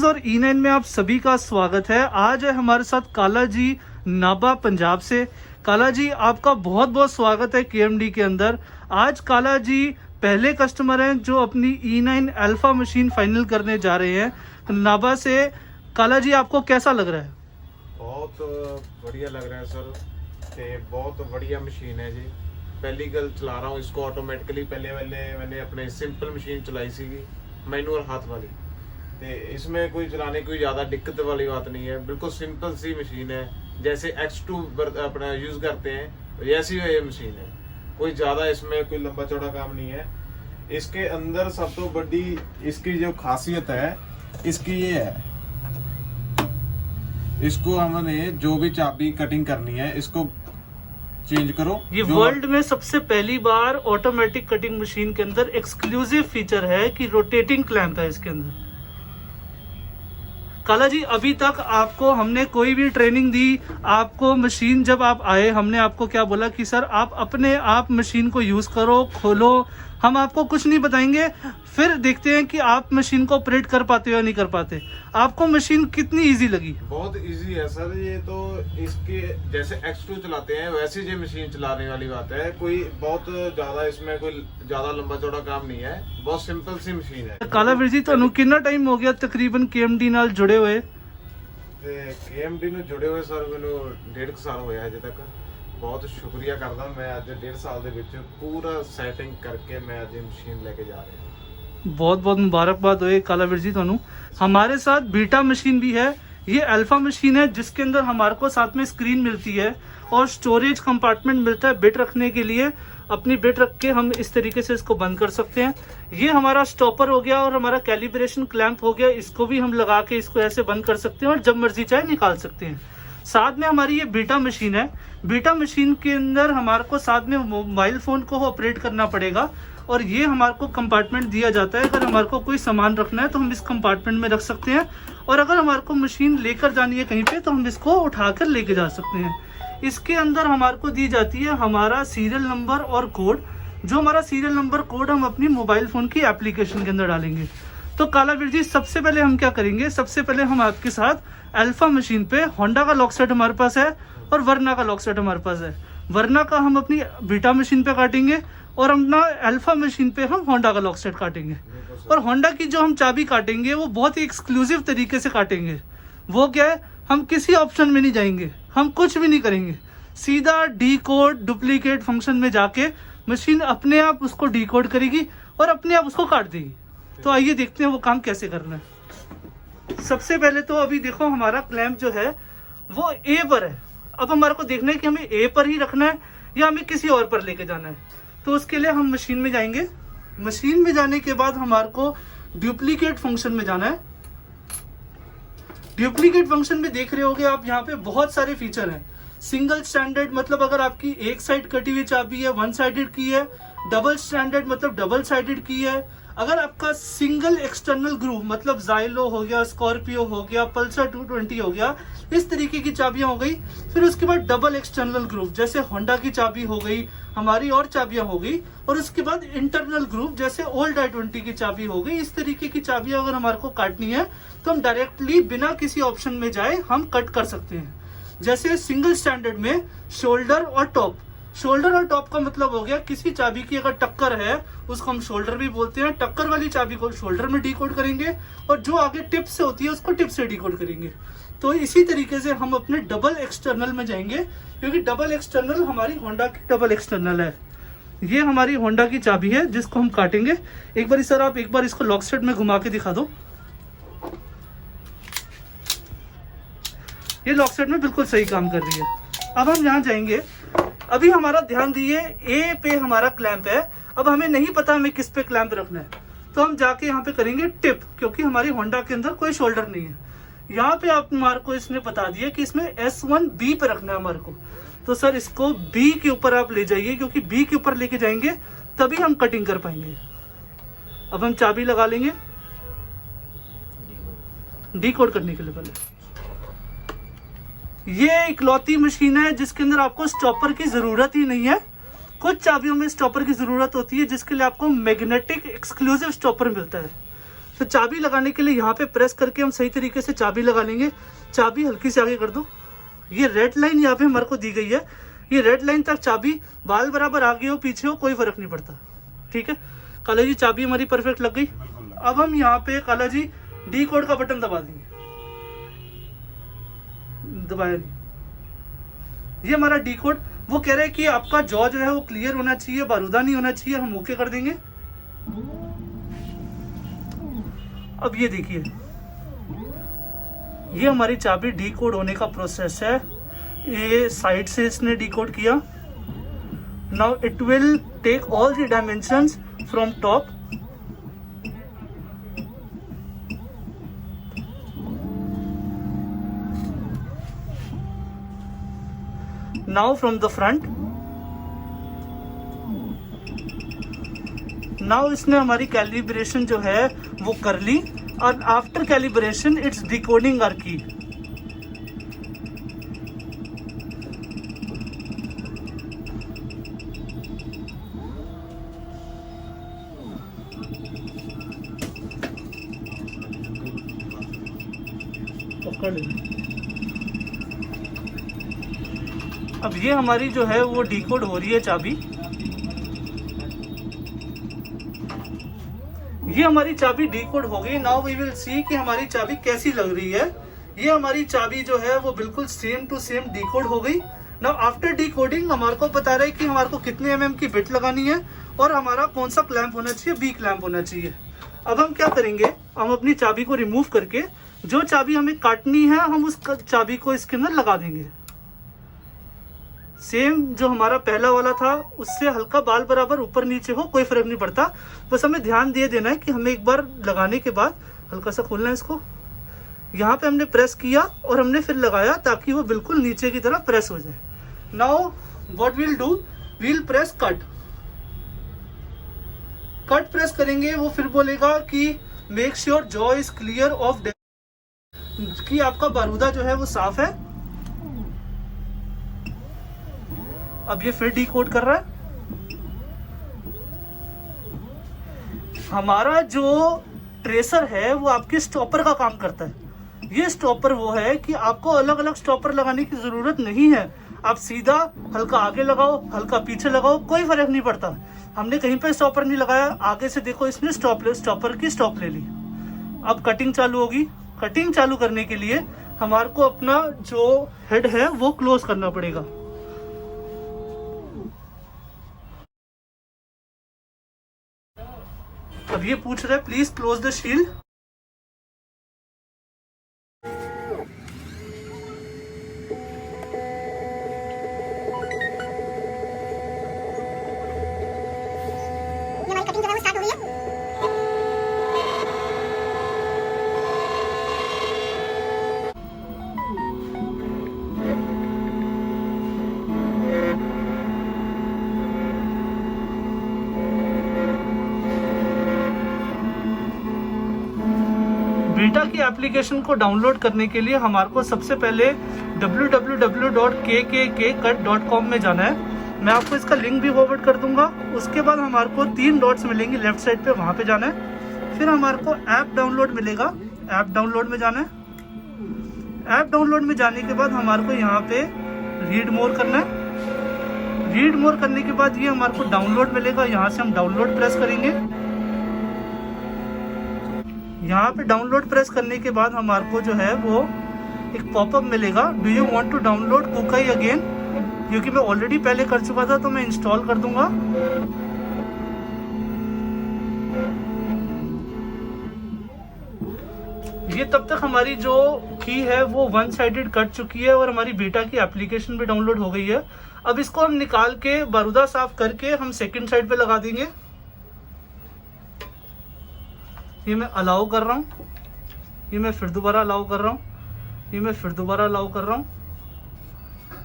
Series और E9 में आप सभी का स्वागत है। आज है हमारे साथ काला जी नाभा पंजाब से। काला जी आपका बहुत बहुत स्वागत है KMD के अंदर। आज काला जी पहले कस्टमर हैं जो अपनी E9 अल्फा मशीन फाइनल करने जा रहे हैं नाभा से। काला जी आपको कैसा लग रहा है? बहुत बढ़िया लग रहा है सर, ते बहुत बढ़िया मशीन है जी। पहली गल चला रहा हूँ इसको ऑटोमेटिकली। पहले मैंने अपने सिंपल मशीन चलाई सी मैनुअल हाथ वाली, ते इसमें कोई चलाने कोई ज़्यादा दिक्कत वाली बात नहीं है। बिल्कुल सिंपल सी मशीन है, जैसे X2 अपना यूज़ करते हैं ऐसी ये मशीन है। कोई ज़्यादा इसमें कोई लंबा चौड़ा काम नहीं है। इसके अंदर सब तो बड़ी इसकी जो खासियत है इसकी ये है, इसको हमने जो भी चाबी कटिंग करनी है इसको चेंज करो। ये वर्ल्ड में सबसे पहली बार ऑटोमेटिक कटिंग मशीन के अंदर एक्सक्लूसिव फीचर है कि रोटेटिंग क्लैंप है इसके अंदर। काला जी अभी तक आपको हमने कोई भी ट्रेनिंग दी, आपको मशीन जब आप आए हमने आपको क्या बोला कि सर आप अपने आप मशीन को यूज करो, खोलो, हम आपको कुछ नहीं बताएंगे, फिर देखते हैं कि आप मशीन को ऑपरेट कर पाते हो या नहीं कर पाते। आपको मशीन कितनी इजी लगी? बहुत इजी है सर। ये तो इसके जैसे X2 चलाते हैं वैसे ये मशीन चलाने वाली बात है। कोई बहुत ज्यादा इसमें कोई ज्यादा लंबा चौड़ा काम नहीं है, बहुत सिंपल सी मशीन है। काला वीर जी ਤੁਹਾਨੂੰ ਕਿੰਨਾ ਟਾਈਮ ਹੋ ਗਿਆ ਤਕਰੀਬਨ KMD ਨਾਲ ਜੁੜੇ ਹੋਏ? ਤੇ KMD ਨੂੰ ਜੁੜੇ ਹੋਏ ਸਰ ਮੈਨੂੰ 1.5 ਸਾਲ ਹੋਇਆ ਅਜੇ ਤੱਕ। ਬਹੁਤ ਸ਼ੁਕਰੀਆ ਕਰਦਾ ਮੈਂ ਅੱਜ 1.5 ਸਾਲ ਦੇ ਵਿੱਚ ਪੂਰਾ ਸੈਟਿੰਗ ਕਰਕੇ मैं ਅੱਜ ਇਹ ਮਸ਼ੀਨ ਲੈ ਕੇ ਜਾ ਰਿਹਾ हूं। बहुत बहुत मुबारकबाद हो काला वीर जी ਤੁਹਾਨੂੰ। हमारे साथ बीटा मशीन भी है। ये अल्फा मशीन है जिसके अंदर हमारे को साथ में स्क्रीन मिलती है और स्टोरेज कंपार्टमेंट मिलता है बिट रखने के लिए। अपनी बिट रख के हम इस तरीके से इसको बंद कर सकते हैं। ये हमारा स्टॉपर हो गया और हमारा कैलिब्रेशन क्लैंप हो गया। इसको भी हम लगा के इसको ऐसे बंद कर सकते हैं और जब मर्जी चाहे निकाल सकते हैं। साथ में हमारी ये बीटा मशीन है। बीटा मशीन के अंदर हमारे को साथ में मोबाइल फोन को ऑपरेट करना पड़ेगा और ये हमारे को कंपार्टमेंट दिया जाता है। अगर हमारे को कोई सामान रखना है तो हम इस कंपार्टमेंट में रख सकते हैं और अगर हमारे को मशीन लेकर जानी है कहीं पे तो हम इसको उठाकर लेके जा सकते हैं। इसके अंदर हमारे को दी जाती है हमारा सीरियल नंबर और कोड। जो हमारा सीरियल नंबर कोड हम अपनी मोबाइल फोन की एप्लीकेशन के अंदर डालेंगे। तो काला वीर जी सबसे पहले हम क्या करेंगे, सबसे पहले हम आपके साथ अल्फा मशीन पे होंडा का लॉक सेट हमारे पास है और वर्ना का लॉक सेट हमारे पास है। वर्ना का हम अपनी बीटा मशीन पे काटेंगे और अपना अल्फा मशीन पे हम होंडा का लॉक सेट काटेंगे। और होंडा की जो हम चाबी काटेंगे वो बहुत ही एक्सक्लूसिव तरीके से काटेंगे। वो क्या है, हम किसी ऑप्शन में नहीं जाएंगे, हम कुछ भी नहीं करेंगे, सीधा डीकोड डुप्लीकेट फंक्शन में जाके मशीन अपने आप उसको डीकोड करेगी और अपने आप उसको काट देगी। तो आइए देखते हैं वो काम कैसे करना है। सबसे पहले तो अभी देखो हमारा क्लैंप जो है वो A पर है। अब हमारे को देखना है कि हमें A पर ही रखना है या हमें किसी और पर लेके जाना है। तो उसके लिए हम मशीन में जाएंगे। मशीन में जाने के बाद हमारे को डुप्लीकेट फंक्शन में जाना है। डुप्लीकेट फंक्शन में देख रहे होगे आप, यहाँ पे बहुत सारे फीचर हैं। सिंगल स्टैंडर्ड मतलब अगर आपकी एक साइड कटी हुई चाबी है, वन साइडेड की है। डबल स्टैंडर्ड मतलब डबल साइडेड की है। अगर आपका सिंगल एक्सटर्नल ग्रूव मतलब जाइलो हो गया, स्कॉर्पियो हो गया, पल्सर 220 हो गया, इस तरीके की चाबियां हो गई। फिर उसके बाद डबल एक्सटर्नल ग्रूव जैसे होंडा की चाबी हो गई, हमारी और चाबियां हो गई। और उसके बाद इंटरनल ग्रूव जैसे ओल्ड i20 की चाबी हो गई। इस तरीके की चाबियां अगर हमारे को काटनी है तो हम डायरेक्टली बिना किसी ऑप्शन में जाए हम कट कर सकते हैं। जैसे सिंगल स्टैंडर्ड में शोल्डर और टॉप। शोल्डर और टॉप का मतलब हो गया किसी चाबी की अगर टक्कर है उसको हम शोल्डर भी बोलते हैं। टक्कर वाली चाबी को शोल्डर में डिकोड करेंगे और जो आगे टिप से होती है उसको टिप से डिकोड करेंगे। तो इसी तरीके से हम अपने डबल एक्सटर्नल में जाएंगे क्योंकि डबल एक्सटर्नल हमारी होंडा की डबल एक्सटर्नल है। ये हमारी होंडा की चाबी है जिसको हम काटेंगे। एक बार सर आप एक बार इसको लॉक सेट में घुमा के दिखा दो। ये लॉक सेट में बिल्कुल सही काम कर रही है। अब हम यहाँ जाएंगे। अभी हमारा ध्यान दिए A पे हमारा क्लैंप है। अब हमें नहीं पता हमें किस पे क्लैंप रखना है तो हम जाके यहाँ पे करेंगे टिप, क्योंकि हमारी होंडा के अंदर कोई शोल्डर नहीं है। यहाँ पे आप हमारे को इसने बता दिया कि इसमें S1B पे रखना है हमारे को। तो सर इसको B के ऊपर आप ले जाइए, क्योंकि B के ऊपर लेके जाएंगे तभी हम कटिंग कर पाएंगे। अब हम चाबी लगा लेंगे डीकोड करने के लिए। पहले ये इकलौती मशीन है जिसके अंदर आपको स्टॉपर की जरूरत ही नहीं है। कुछ चाबियों में स्टॉपर की जरूरत होती है जिसके लिए आपको मैग्नेटिक एक्सक्लूसिव स्टॉपर मिलता है। तो चाबी लगाने के लिए यहाँ पे प्रेस करके हम सही तरीके से चाबी लगा लेंगे। चाबी हल्की से आगे कर दो। ये रेड लाइन यहाँ पे हमारे को दी गई है, ये रेड लाइन तक चाबी बाल बराबर आगे हो पीछे हो कोई फर्क नहीं पड़ता। ठीक है काला जी, चाबी हमारी परफेक्ट लग गई। अब हम यहाँ पे काला जी डी कोड का बटन दबा देंगे, दबाया नहीं। ये हमारा डी कोड, वो कह रहे हैं कि आपका जॉ जो है वो क्लियर होना चाहिए, बारूदा नहीं होना चाहिए। हम ओके कर देंगे। अब ये देखिए, ये हमारी चाबी डी कोड होने का प्रोसेस है। ये साइड से इसने डी कोड किया। Now it will take all the dimensions from top. Now from the front. Now इसने हमारी कैलिब्रेशन जो है वो कर ली और after calibration it's decoding our key. अब ये हमारी जो है वो डिकोड हो रही है चाबी। ये हमारी चाबी डिकोड हो गई। नाउ वी विल सी कि हमारी चाबी कैसी लग रही है। ये हमारी चाबी जो है वो बिल्कुल सेम टू सेम डिकोड हो गई। नाउ आफ्टर डिकोडिंग हमारे को बता रहा है कि हमारे को कितने mm की बिट लगानी है और हमारा कौन सा क्लैंप होना चाहिए, बी क्लैंप होना चाहिए। अब हम क्या करेंगे, हम अपनी चाबी को रिमूव करके जो चाबी हमें काटनी है हम उस चाबी को इसके अंदर लगा देंगे। सेम जो हमारा पहला वाला था उससे हल्का बाल बराबर ऊपर नीचे हो कोई फर्क नहीं पड़ता, बस हमें ध्यान दिए देना है कि हमें एक बार लगाने के बाद हल्का सा खोलना है इसको। यहाँ पे हमने प्रेस किया और हमने फिर लगाया ताकि वो बिल्कुल नीचे की तरफ प्रेस हो जाए। Now what we'll do, we'll press cut. Cut press करेंगे, वो फिर बोलेगा कि make sure jaw is clear of, कि आपका बारूदा जो है वो साफ है। अब ये फिर डिकोड कर रहा है। हमारा जो ट्रेसर है वो आपके स्टॉपर का काम करता है। ये स्टॉपर वो है कि आपको अलग अलग स्टॉपर लगाने की जरूरत नहीं है। आप सीधा हल्का आगे लगाओ, हल्का पीछे लगाओ, कोई फर्क नहीं पड़ता। हमने कहीं पे स्टॉपर नहीं लगाया, आगे से देखो इसने स्टॉपर की स्टॉप ले ली। अब कटिंग चालू होगी। कटिंग चालू करने के लिए हमारे को अपना जो हेड है वो क्लोज करना पड़ेगा। अब ये पूछ रहा है please close the shield. Cutting जो है वो स्टार्ट हो रही है। बीटा की एप्लीकेशन को डाउनलोड करने के लिए हमारे को सबसे पहले www.kkcut.com में जाना है। मैं आपको इसका लिंक भी फॉरवर्ड कर दूंगा। उसके बाद हमारे को 3 डॉट्स मिलेंगे लेफ्ट साइड पे, वहां पे जाना है। फिर हमारे को ऐप डाउनलोड मिलेगा, ऐप डाउनलोड में जाना है। ऐप डाउनलोड में जाने के बाद हमारे को यहाँ पे रीड मोर करना है। रीड मोर करने के बाद ये हमारे को डाउनलोड मिलेगा, यहाँ से हम डाउनलोड प्रेस करेंगे। यहाँ पे डाउनलोड प्रेस करने के बाद हमारे को जो है वो एक पॉपअप मिलेगा, do you want to download कुकाई अगेन। क्योंकि मैं ऑलरेडी पहले कर चुका था तो मैं इंस्टॉल कर दूंगा। ये तब तक हमारी जो की है वो 1 साइडेड कट चुकी है और हमारी बीटा की एप्लीकेशन भी डाउनलोड हो गई है। अब इसको हम निकाल के बारूदा साफ करके हम सेकंड साइड पे लगा देंगे। ये मैं अलाउ कर रहा हूँ, ये मैं फिर दोबारा अलाउ कर रहा हूँ, ये मैं फिर दोबारा अलाउ कर रहा हूँ,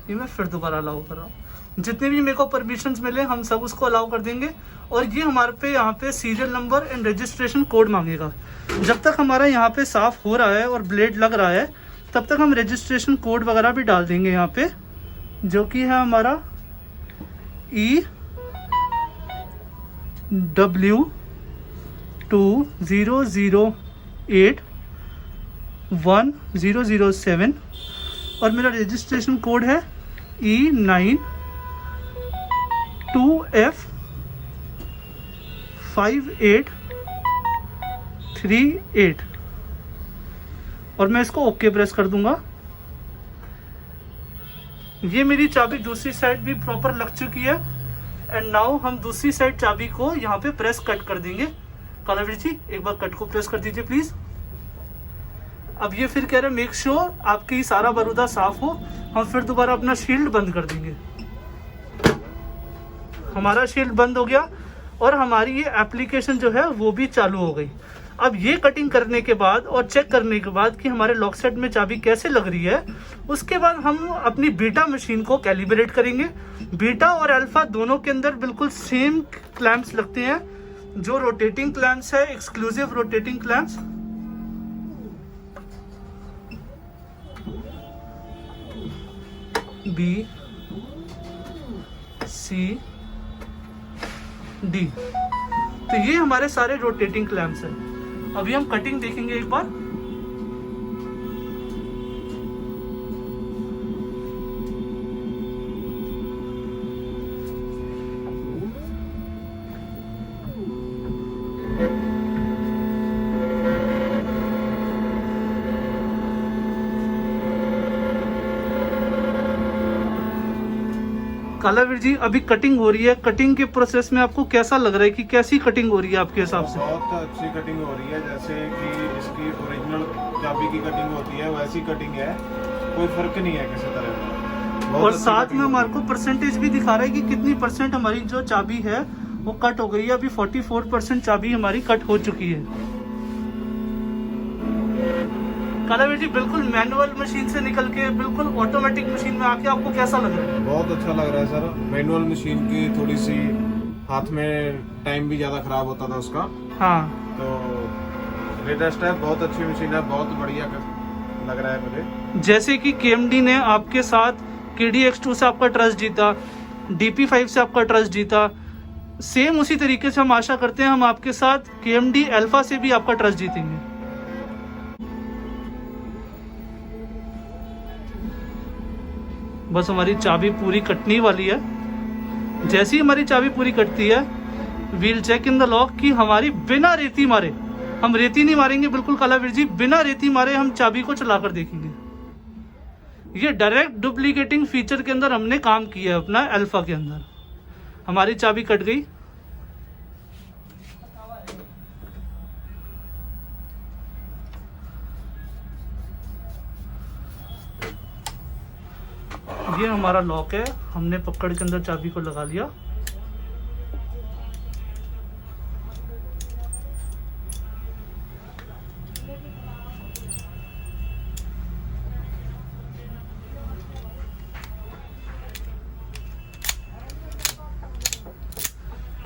ये मैं फिर दोबारा अलाउ कर रहा हूँ। जितने भी मेरे को परमिशंस मिले हम सब उसको अलाउ कर देंगे। और ये हमारे पे यहाँ पे serial number and registration code मांगेगा। जब तक हमारा यहाँ पे साफ हो रहा है और ब्लेड लग रहा है तब तक हम रजिस्ट्रेशन कोड वगैरह भी डाल देंगे यहाँ पे, जो कि है हमारा EW E20081007 और मेरा रजिस्ट्रेशन कोड है E92F5838 और मैं इसको ओके प्रेस कर दूंगा। ये मेरी चाबी दूसरी साइड भी प्रॉपर लग चुकी है। एंड नाउ हम दूसरी साइड चाबी को यहाँ पे प्रेस कट कर देंगे। कालावीर जी एक बार कट को प्रेस कर दीजिए प्लीज। अब ये फिर कह रहे मेक श्योर आपकी सारा बारूदा साफ हो। हम फिर दोबारा अपना शील्ड बंद कर देंगे। हमारा शील्ड बंद हो गया और हमारी ये एप्लीकेशन जो है वो भी चालू हो गई। अब ये कटिंग करने के बाद और चेक करने के बाद कि हमारे लॉक सेट में चाबी कैसे लग रही है, उसके बाद हम अपनी बीटा मशीन को कैलिब्रेट करेंगे। बीटा और अल्फा दोनों के अंदर बिल्कुल सेम क्लैंप्स लगते हैं, जो रोटेटिंग क्लैंप्स है, exclusive rotating clamps. B C D, तो ये हमारे सारे रोटेटिंग क्लैंप्स हैं। अभी हम कटिंग देखेंगे एक बार। कालावीर जी अभी कटिंग हो रही है। कटिंग के प्रोसेस में आपको कैसा लग रहा है कि कैसी कटिंग हो रही है आपके हिसाब से? बहुत अच्छी कटिंग हो रही है, जैसे कि इसकी ओरिजिनल चाबी की कटिंग होती है वैसी कटिंग है, कोई फर्क नहीं है किसी तरह का। और साथ में हमारे को परसेंटेज भी दिखा रहा है कि कितनी परसेंट हमारी जो चाबी है वो कट हो गई है। अभी 44% चाबी हमारी कट हो चुकी है। कालावीर जी बिल्कुल मैनुअल मशीन से निकल के बिल्कुल ऑटोमेटिक मशीन में आके आपको कैसा लग रहा है? बहुत अच्छा लग रहा है सर। मैनुअल मशीन की थोड़ी सी हाथ में टाइम भी ज्यादा खराब होता था उसका। हाँ, तो लेटेस्ट है, बहुत अच्छी मशीन है, बहुत बढ़िया लग रहा है मुझे। जैसे कि KMD ने आपके साथ KDX2 से आपका ट्रस्ट जीता, DP5 से आपका ट्रस्ट जीता, सेम उसी तरीके से हम आशा करते हैं हम आपके साथ KMD अल्फा से भी आपका ट्रस्ट जीतेंगे। बस हमारी चाबी पूरी कटने वाली है। जैसे ही हमारी चाबी पूरी कटती है, we'll check in the lock कि हमारी बिना रेती मारे, हम रेती नहीं मारेंगे बिल्कुल कालावीर जी, बिना रेती मारे हम चाबी को चलाकर देखेंगे। ये डायरेक्ट डुप्लीकेटिंग फीचर के अंदर हमने काम किया है अपना अल्फा के अंदर। हमारी चाबी कट गई। ये हमारा लॉक है, हमने पकड़ के अंदर चाबी को लगा लिया।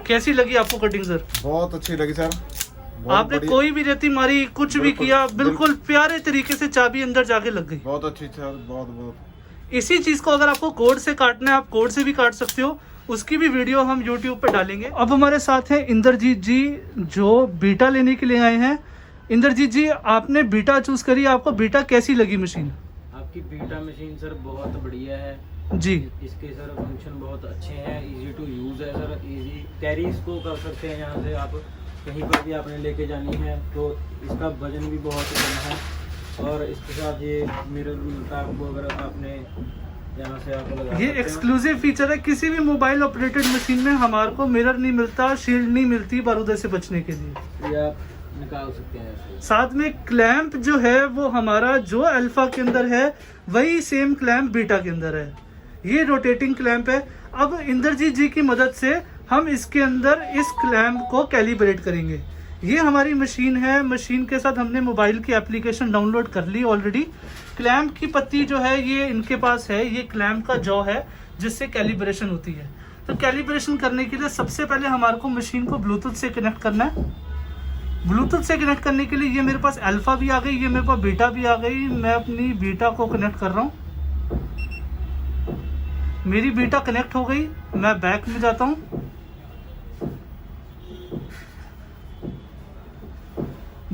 कैसी लगी आपको कटिंग सर? बहुत अच्छी लगी सर। आपने कोई भी रेती मारी, कुछ भी किया, बिल्कुल प्यारे तरीके से चाबी अंदर जाके लग गई। बहुत अच्छी सर, बहुत बहुत। इसी चीज को अगर आपको कोड से काटना है, आप कोड से भी काट सकते हो, उसकी भी वीडियो हम YouTube पे डालेंगे। अब हमारे साथ हैं इंद्रजीत जी, जो बीटा लेने के लिए आए हैं। इंद्रजीत जी आपने बीटा चूज करी, आपको बीटा कैसी लगी मशीन? आपकी बीटा मशीन सर बहुत बढ़िया है जी। इसके सर फंक्शन बहुत अच्छे हैं, इजी टू यूज़ है सर, इजी कैरी इसको कर सकते हैं। यहाँ से आप कहीं पर भी आपने लेके जानी है तो इसका वजन भी बहुत कम है। और इसके साथ ये मिरर मिलता है आपको, अगर आपने यहाँ से आप लगा ये एक्सक्लूसिव फीचर है। किसी भी मोबाइल ऑपरेटेड मशीन में हमारे को मिरर नहीं मिलता, शील्ड नहीं मिलती बारूद से बचने के लिए। ये आप निकाल सकते हैं ऐसे। साथ में क्लैंप जो है वो हमारा जो अल्फा के अंदर है वही सेम क्लैंप बीटा के अंदर है। ये रोटेटिंग क्लैंप है। अब इंद्रजीत जी की मदद से हम इसके अंदर इस क्लैंप को कैलिब्रेट करेंगे। ये हमारी मशीन है। मशीन के साथ हमने मोबाइल की एप्लीकेशन डाउनलोड कर ली ऑलरेडी। क्लैंप की पत्ती जो है ये इनके पास है, ये क्लैंप का जॉ है जिससे कैलिब्रेशन होती है। तो कैलिब्रेशन करने के लिए सबसे पहले हमारे को मशीन को ब्लूटूथ से कनेक्ट करना है। ब्लूटूथ से कनेक्ट करने के लिए ये मेरे पास अल्फा भी आ गई, ये मेरे पास बीटा भी आ गई। मैं अपनी बीटा को कनेक्ट कर रहा हूँ। मेरी बीटा कनेक्ट हो गई। मैं बैक में जाता हूँ।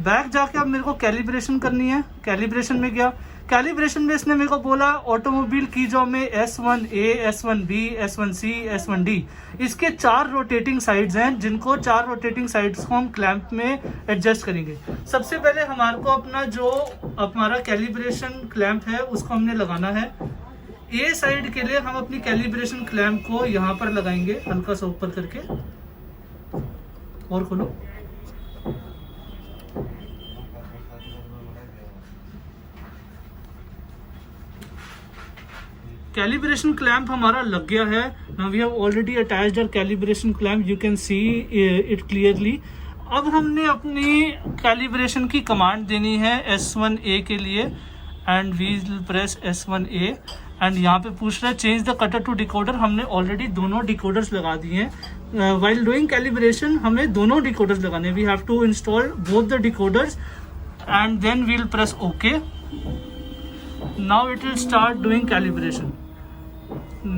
बैक जाके अब मेरे को कैलिब्रेशन करनी है। कैलिब्रेशन में गया, कैलिब्रेशन में इसने मेरे को बोला ऑटोमोबाइल की जॉब में S1A, S1B, S1C, S1D, इसके 4 रोटेटिंग साइड्स हैं, जिनको 4 रोटेटिंग साइड्स को हम क्लैंप में एडजस्ट करेंगे। सबसे पहले हमारे को अपना जो हमारा कैलिब्रेशन क्लैंप है उसको हमने लगाना है। ए साइड के लिए हम अपनी कैलिब्रेशन क्लैंप को यहाँ पर लगाएंगे, हल्का सा ऊपर करके, और खोलो। कैलिब्रेशन क्लैंप हमारा लग गया है। Now we have already attached our calibration clamp, you can see it clearly. अब हमने अपनी कैलिब्रेशन की कमांड देनी है S1A के लिए, and we will press S1A, and यहाँ पे पूछ रहा है change the cutter to decoder. हमने ऑलरेडी दोनों डिकोडर्स लगा दिए हैं। व्हाइल डूइंग कैलिब्रेशन हमें दोनों डिकोडर्स लगाने, we have to install both the decoders, and then we will press okay. Now it will start doing calibration.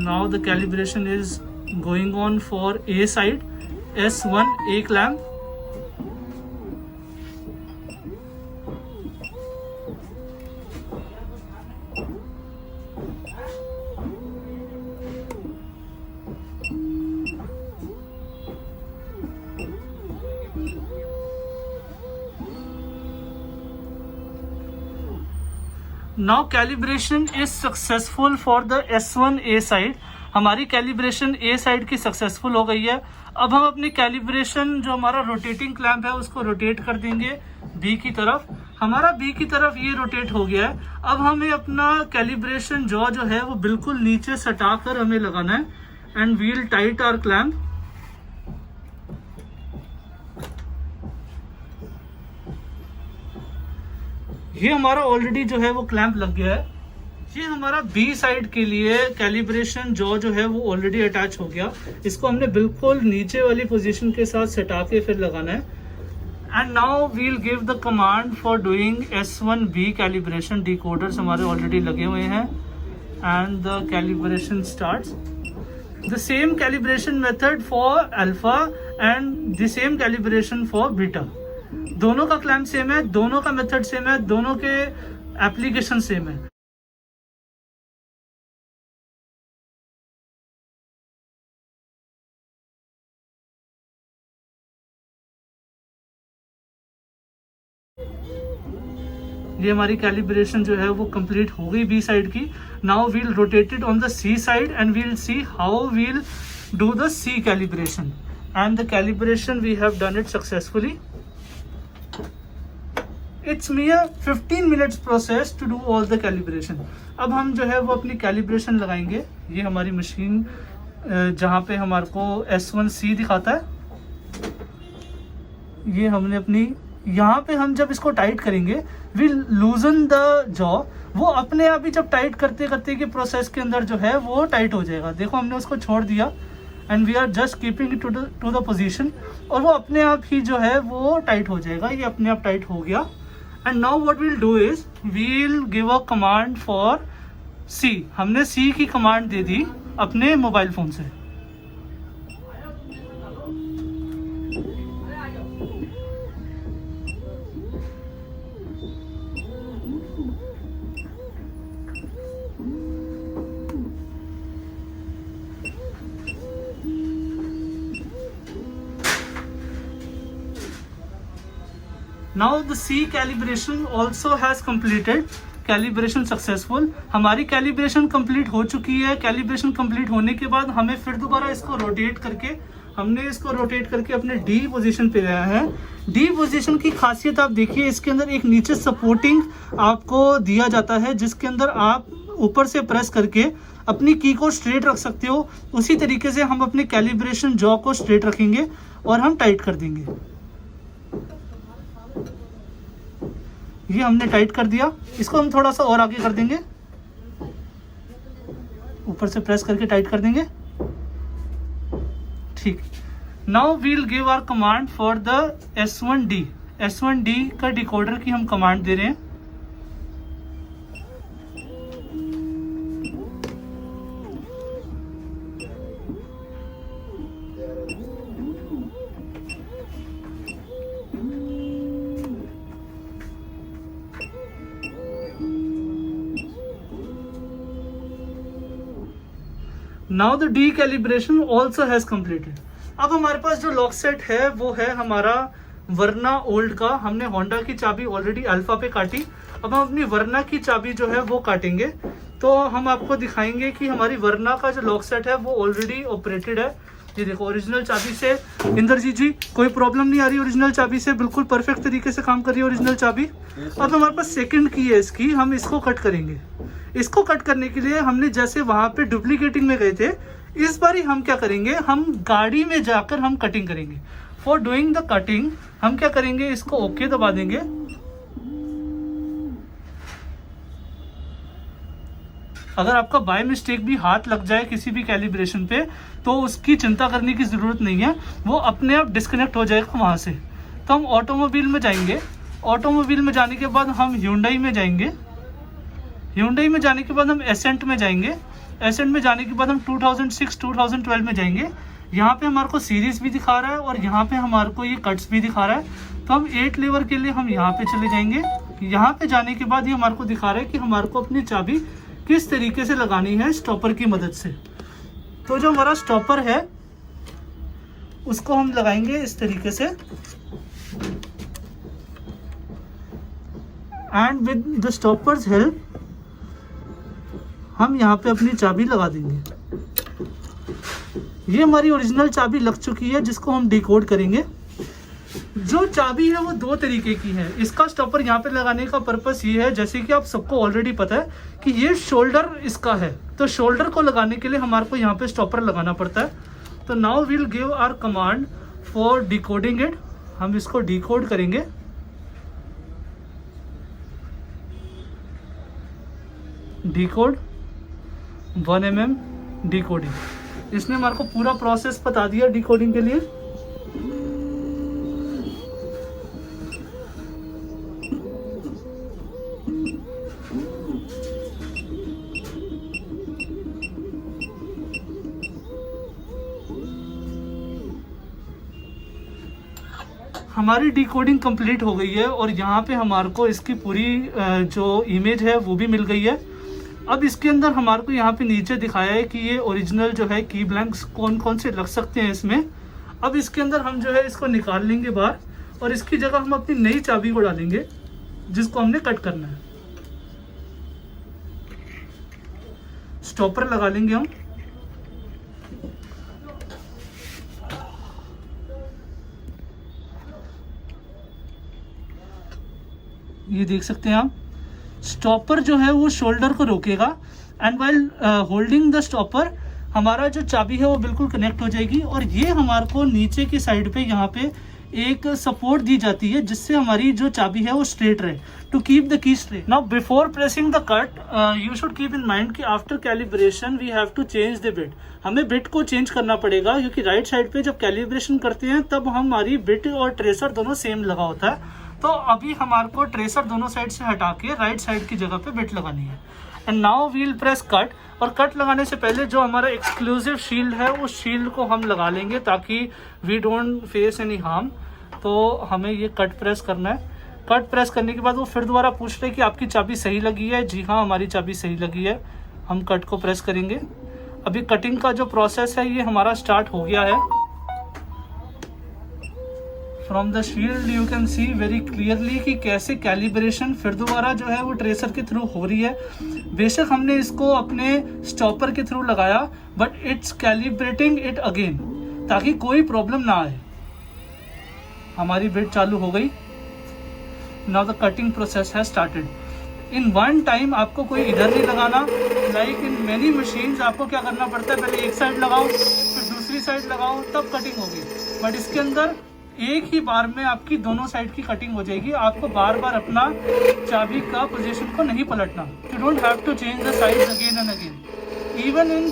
Now the calibration is going on for A side, S1A clamp. Now calibration is successful for the S1A side. हमारी calibration A side की successful हो गई है। अब हम अपनी calibration जो हमारा रोटेटिंग क्लैंप है उसको रोटेट कर देंगे B की तरफ। हमारा B की तरफ ये रोटेट हो गया है। अब हमें अपना कैलिब्रेशन जो है वो बिल्कुल नीचे सटा कर हमें लगाना है, and we'll tight our clamp. ये हमारा ऑलरेडी जो है वो क्लैंप लग गया है। ये हमारा B साइड के लिए कैलिब्रेशन जो है वो ऑलरेडी अटैच हो गया। इसको हमने बिल्कुल नीचे वाली पोजीशन के साथ सटा के फिर लगाना है। And now we'll give the command for doing S1B calibration. Decoders हमारे ऑलरेडी लगे हुए हैं, and the calibration starts. The same calibration method for alpha and the same calibration for beta. दोनों का क्लैंप सेम है, दोनों का मेथड सेम है, दोनों के एप्लीकेशन सेम है। ये हमारी कैलिब्रेशन जो है वो कंप्लीट हो गई B साइड की। Now we'll rotate it on the C side, and we'll see how we'll do the C calibration, and the calibration we have done it successfully. It's mere 15 minutes process to do all the calibration. अब हम जो है वो अपनी calibration लगाएंगे। ये हमारी machine जहाँ पे हमारे को S1C दिखाता है, ये हमने अपनी यहाँ पे हम जब इसको टाइट करेंगे वी लूजन द जॉ। वो अपने आप ही जब टाइट करते करते के प्रोसेस के अंदर जो है वो टाइट हो जाएगा। देखो हमने उसको छोड़ दिया, and we are just keeping it to the position, और वो अपने आप ही जो है वो टाइट हो जाएगा। ये अपने आप टाइट हो गया। And now what we'll do is we'll give a command for C. हमने C की कमांड दे दी अपने मोबाइल फोन से। Now the C calibration also has completed. Calibration successful. हमारी कैलिब्रेशन कंप्लीट हो चुकी है। कैलिब्रेशन कंप्लीट होने के बाद हमें फिर दोबारा इसको रोटेट करके, हमने इसको रोटेट करके अपने D पोजीशन पे लाया है। D पोजीशन की खासियत आप देखिए, इसके अंदर एक नीचे सपोर्टिंग आपको दिया जाता है, जिसके अंदर आप ऊपर से प्रेस करके अपनी की को स्ट्रेट रख सकते हो। उसी तरीके से हम अपने कैलिब्रेशन जॉ को स्ट्रेट रखेंगे और हम टाइट कर देंगे। ये हमने टाइट कर दिया। इसको हम थोड़ा सा और आगे कर देंगे, ऊपर से प्रेस करके टाइट कर देंगे। ठीक। Now we'll give our command for the S1D। S1D का डिकोडर की हम कमांड दे रहे हैं। Now the D calibration also has completed. अब हमारे पास जो लॉक सेट है वो है हमारा वर्ना ओल्ड का। हमने होंडा की चाबी ऑलरेडी अल्फा पे काटी, अब हम अपनी वर्ना की चाबी जो है वो काटेंगे। तो हम आपको दिखाएंगे कि हमारी वर्ना का जो लॉक सेट है वो ऑलरेडी ऑपरेटेड है। ये देखो ओरिजिनल चाबी से, इंद्रजीत जी कोई प्रॉब्लम नहीं आ रही, ओरिजिनल चाबी से बिल्कुल परफेक्ट तरीके से काम कर रही है ओरिजिनल चाबी। अब हमारे पास सेकंड की है इसकी, हम इसको कट करेंगे। इसको कट करने के लिए हमने जैसे वहां पे डुप्लीकेटिंग में गए थे, इस बार ही हम क्या करेंगे, हम गाड़ी में जाकर हम कटिंग करेंगे। फॉर डूइंग द कटिंग हम क्या करेंगे, इसको ओके दबा देंगे। अगर आपका बाय मिस्टेक भी हाथ लग जाए किसी भी कैलिब्रेशन पे तो उसकी चिंता करने की ज़रूरत नहीं है, वो अपने आप डिस्कनेक्ट हो जाएगा वहाँ से। तो हम ऑटोमोबाइल में जाएंगे, ऑटोमोबाइल में जाने के बाद हम Hyundai में जाएंगे, Hyundai में जाने के बाद हम एसेंट में जाएंगे, एसेंट में जाने के बाद हम 2006-2012 में जाएंगे। यहाँ पे हमारे को सीरीज भी दिखा रहा है और यहाँ पे हमारे को ये कट्स भी दिखा रहा है। तो हम 8 लीवर के लिए हम यहाँ पे चले जाएंगे। यहाँ पे जाने के बाद ये हमारे को दिखा रहा है कि हमारे को अपनी चाबी किस तरीके से लगानी है स्टॉपर की मदद से। तो जो हमारा स्टॉपर है उसको हम लगाएंगे इस तरीके से, and with the stoppers help हम यहाँ पे अपनी चाबी लगा देंगे। ये हमारी ओरिजिनल चाबी लग चुकी है जिसको हम डिकोड करेंगे। जो चाबी है वो 2 तरीके की है। इसका स्टॉपर यहाँ पे लगाने का पर्पस ये है, जैसे कि आप सबको ऑलरेडी पता है कि ये शोल्डर इसका है, तो शोल्डर को लगाने के लिए हमारे को यहाँ पे स्टॉपर लगाना पड़ता है। तो now will give our command for decoding it. हम इसको डिकोड करेंगे। Decode 1 mm decoding. इसने हमारे को पूरा प्रोसेस बता दिया डिकोडिंग के लिए। हमारी डिकोडिंग कंप्लीट हो गई है और यहाँ पे हमारे को इसकी पूरी जो इमेज है वो भी मिल गई है। अब इसके अंदर हमारे को यहाँ पे नीचे दिखाया है कि ये ओरिजिनल जो है की ब्लैंक्स कौन कौन से लग सकते हैं इसमें। अब इसके अंदर हम जो है इसको निकाल लेंगे बाहर और इसकी जगह हम अपनी नई चाबी को डालेंगे जिसको हमने कट करना है। स्टॉपर लगा लेंगे हम। ये देख सकते हैं आप, स्टॉपर जो है वो शोल्डर को रोकेगा and while holding the stopper हमारा जो चाबी है वो बिल्कुल कनेक्ट हो जाएगी। और ये हमारे को नीचे की साइड पे यहाँ पे एक सपोर्ट दी जाती है जिससे हमारी जो चाबी है वो स्ट्रेट रहे, to keep the key straight. Now before pressing the cut you should keep in mind कि after calibration we have to change the bit. हमें बिट को चेंज करना पड़ेगा क्योंकि राइट साइड पे जब कैलिब्रेशन करते हैं तब हमारी बिट और ट्रेसर दोनों सेम लगा होता है। तो अभी हमारे को ट्रेसर दोनों साइड से हटा के राइट साइड की जगह पे बिट लगानी है। And now we'll press cut. और कट लगाने से पहले जो हमारा एक्सक्लूसिव शील्ड है उस शील्ड को हम लगा लेंगे ताकि we don't face any harm. तो हमें ये कट प्रेस करना है। कट प्रेस करने के बाद वो फिर दोबारा पूछ रहे हैं कि आपकी चाबी सही लगी है। जी हाँ, हमारी चाबी सही लगी है। हम कट को प्रेस करेंगे। अभी कटिंग का जो प्रोसेस है ये हमारा स्टार्ट हो गया है। From the shield you can C very clearly कि कैसे कैलिब्रेशन फिर दोबारा जो है वो ट्रेसर के थ्रू हो रही है। बेशक हमने इसको अपने स्टॉपर के थ्रू लगाया but it's calibrating it again ताकि कोई प्रॉब्लम ना आए। हमारी बिट चालू हो गई। नाउ द कटिंग प्रोसेस है स्टार्टेड। इन वन टाइम आपको कोई इधर नहीं लगाना। लाइक इन मेनी मशीन्स आपको क्या करना पड़ता है, पहले एक साइड लगाओ फिर दूसरी साइड लगाओ तब कटिंग होगी। बट इसके अंदर एक ही बार में आपकी दोनों साइड की कटिंग हो जाएगी। आपको बार बार अपना चाबी का पोजीशन को नहीं पलटना। You don't have to change the side again and again. Even in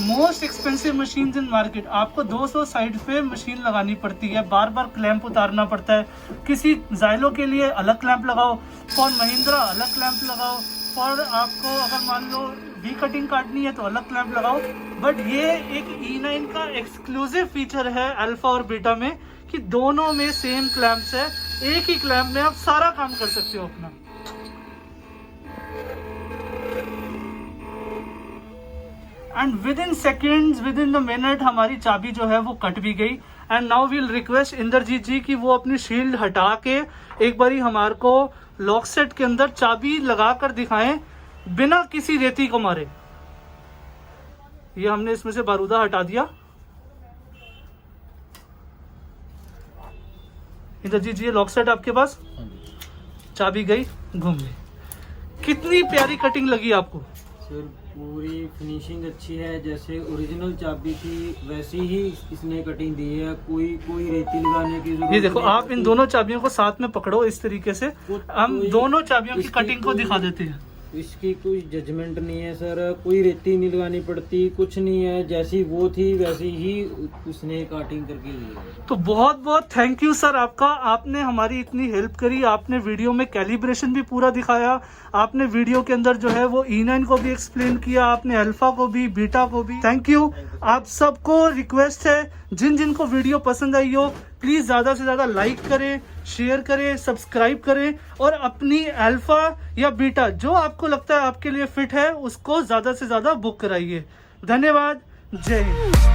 most expensive machines in market आपको 200 साइड पे मशीन लगानी पड़ती है, बार बार क्लैंप उतारना पड़ता है। किसी जाइलो के लिए अलग क्लैंप लगाओ, फॉर महिंद्रा अलग क्लैंप लगाओ, फॉर आपको अगर मान लो वी कटिंग काटनी है तो अलग क्लैंप लगाओ। बट ये एक E9 का एक्सक्लूसिव फीचर है अल्फा और बीटा में कि दोनों में सेम क्लैंप्स है। एक ही क्लैंप में आप सारा काम कर सकते हो अपना। And within seconds, within the minute हमारी चाबी जो है वो कट भी गई। And now we'll request Indrajit ji कि वो अपनी शील्ड हटा के एक बारी हमारे को लॉक सेट के अंदर चाबी लगा कर दिखाएं बिना किसी रेती को मारे। ये हमने इसमें से बारूदा हटा दिया। इंद्रजीत जी, ये लॉक सेट आपके पास, चाबी गई, घूम गई। कितनी प्यारी कटिंग लगी आपको? सर पूरी फिनिशिंग अच्छी है, जैसे ओरिजिनल चाबी थी वैसी ही इसने कटिंग दी है, कोई रेती लगाने की जरूरत ये देखो, नहीं है। आप इन दोनों चाबियों को साथ में पकड़ो इस तरीके से, हम दोनों चाबियों की कटिंग को दिखा देते हैं। इसकी कोई जजमेंट नहीं है सर, कोई रेती नहीं लगानी पड़ती, कुछ नहीं है, जैसी वो थी वैसी ही उसने काटिंग करके दी है। तो बहुत बहुत थैंक यू सर आपका, आपने हमारी इतनी हेल्प करी, आपने वीडियो में कैलिब्रेशन भी पूरा दिखाया, आपने वीडियो के अंदर जो है वो E9 को भी एक्सप्लेन किया, आपने अल्फा को भी, बीटा को भी। Thank you. आप सबको रिक्वेस्ट है, जिन जिन को वीडियो पसंद आई हो प्लीज ज़्यादा से ज़्यादा लाइक करें, शेयर करें, सब्सक्राइब करें और अपनी अल्फा या बीटा जो आपको लगता है आपके लिए फिट है उसको ज़्यादा से ज़्यादा बुक कराइए। धन्यवाद। जय हिंद।